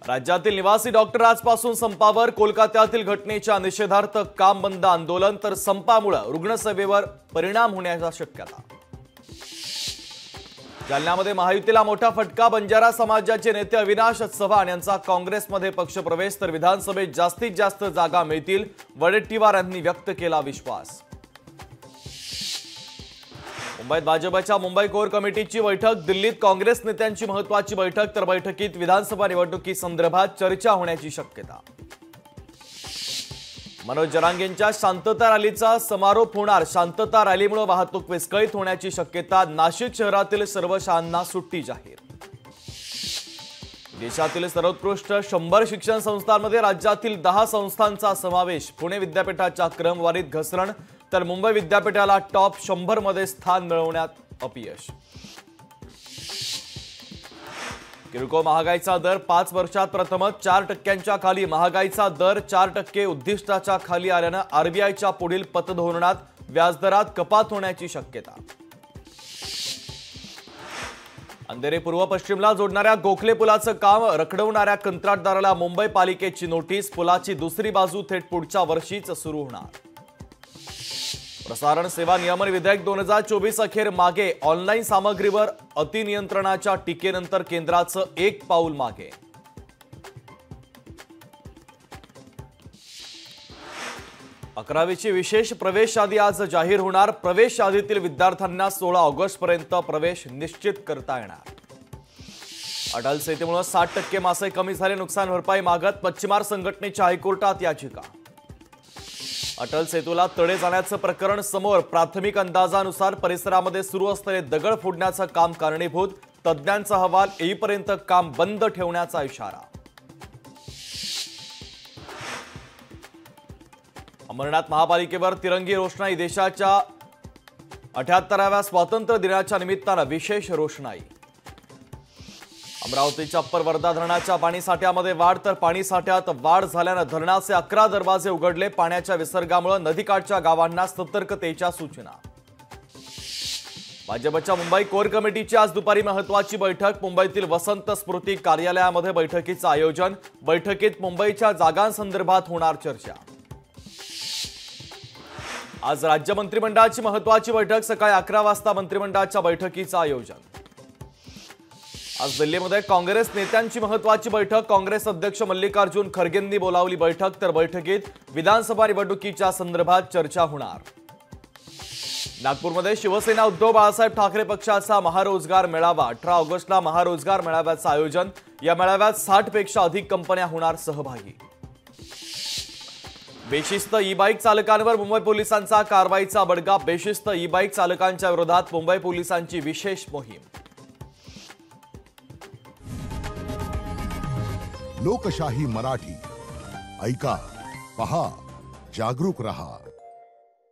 राज्यातील निवासी डॉक्टर आजपासून संपावर। कोलकात्यातील घटनेच्या निषेधार्थ काम बंद आंदोलन, तर संपामुळे रुग्णसेवेवर परिणाम होण्याची शक्यता। जालन्यामध्ये महायुतीला मोठा फटका। बंजारा समाजाचे नेते अविनाश चव्हाण यांचा काँग्रेसमध्ये पक्षप्रवेश, तर विधानसभेत जास्तीत जास्त जागा मिळतील, वडेट्टीवार यांनी व्यक्त केला विश्वास। मुंबईत भाजपच्या मुंबई कोर कमिटीची बैठक, दिल्लीत काँग्रेस नेत्यांची महत्त्वाची बैठक, तर बैठकीत विधानसभा निवडणुकीसंदर्भात चर्चा होण्याची शक्यता। मनोज जरांगेंच्या शांतता रॅलीचा समारोप होणार। शांतता रॅलीमुळे वाहतूक विस्कळीत होण्याची शक्यता। नाशिक शहरातील सर्व शाळांना सुट्टी जाहीर। देशातील सर्वोत्कृष्ट 100 शिक्षण संस्थांमध्ये राज्यातील 10 संस्थांचा समावेश। पुणे विद्यापीठाच्या क्रमवारीत घसरण, तर मुंबई विद्यापीठाला टॉप 100 मध्ये स्थान मिळवण्यात अपयश। किरकोळ महागाईचा दर 5 वर्षात प्रथमच 4% खाली। महागाईचा दर 4% उद्दिष्टाच्या खाली आल्याने आरबीआयच्या पुढील पतधोरणात व्याजदरात कपात होण्याची शक्यता। अंधेरी पूर्व पश्चिमला जोडणाऱ्या गोखले पुलाचं काम रखडवणाऱ्या कंत्राटदाराला मुंबई पालिकेची नोटीस। पुलाची दुसरी बाजू थेट पुढच्या वर्षीच सुरू होणार। प्रसारण सेवा नियमन विधेयक 2024 अखेर मागे। ऑनलाईन सामग्रीवर अतिनियंत्रणाच्या टीकेनंतर केंद्राचं एक पाऊल मागे। अकरावीची विशेष प्रवेश यादी आज जाहीर होणार। प्रवेश यादीतील विद्यार्थ्यांना 16 ऑगस्टपर्यंत प्रवेश निश्चित करता येणार। अटल सेतूमुळे 60% मासे कमी झाले, नुकसान भरपाई मागत मच्छीमार संघटनेच्या हायकोर्टात याचिका। अटल सेतूला तडे जाण्याचं प्रकरण समोर। प्राथमिक अंदाजानुसार परिसरामध्ये सुरू असलेले दगड फोडण्याचं काम कारणीभूत। तज्ज्ञांचा अहवाल येईपर्यंत काम बंद ठेवण्याचा इशारा। अमरनाथ महापालिकेवर तिरंगी रोषणाई। देशाच्या 78व्या स्वातंत्र्य दिनाच्या निमित्तानं विशेष रोषणाई। अमरावतीच्या अप्पर वर्धा धरणाच्या पाणीसाठ्यामध्ये वाढ, तर पाणीसाठ्यात वाढ झाल्यानं धरणाचे 11 दरवाजे उघडले। पाण्याच्या विसर्गामुळे नदीकाठच्या गावांना सतर्कतेच्या सूचना। भाजपच्या मुंबई कोर कमिटीची आज दुपारी महत्त्वाची बैठक। मुंबईतील वसंत स्मृती कार्यालयामध्ये बैठकीचं आयोजन। बैठकीत मुंबईच्या जागांसंदर्भात होणार चर्चा। आज राज्य मंत्रिमंडळाची महत्त्वाची बैठक। सकाळी 11 वाजता मंत्रिमंडळाच्या बैठकीचं आयोजन। आज दिल्लीमध्ये काँग्रेस नेत्यांची महत्त्वाची बैठक। काँग्रेस अध्यक्ष मल्लिकार्जुन खरगेंनी बोलावली बैठक, तर बैठकीत विधानसभा निवडणुकीच्या संदर्भात चर्चा होणार। नागपूरमध्ये शिवसेना उद्धव बाळासाहेब ठाकरे पक्षाचा महारोजगार मेळावा। 18 ऑगस्टला महारोजगार मेळाव्याचं आयोजन। या मेळाव्यात 60 पेक्षा अधिक कंपन्या होणार सहभागी। बेशिस्त ई बाईक चालकांवर मुंबई पोलिसांचा कारवाईचा बडगा। बेशिस्त ई बाईक चालकांच्या विरोधात मुंबई पोलिसांची विशेष मोहीम। लोकशाही मराठी ऐका, पहा, जागरूक रहा।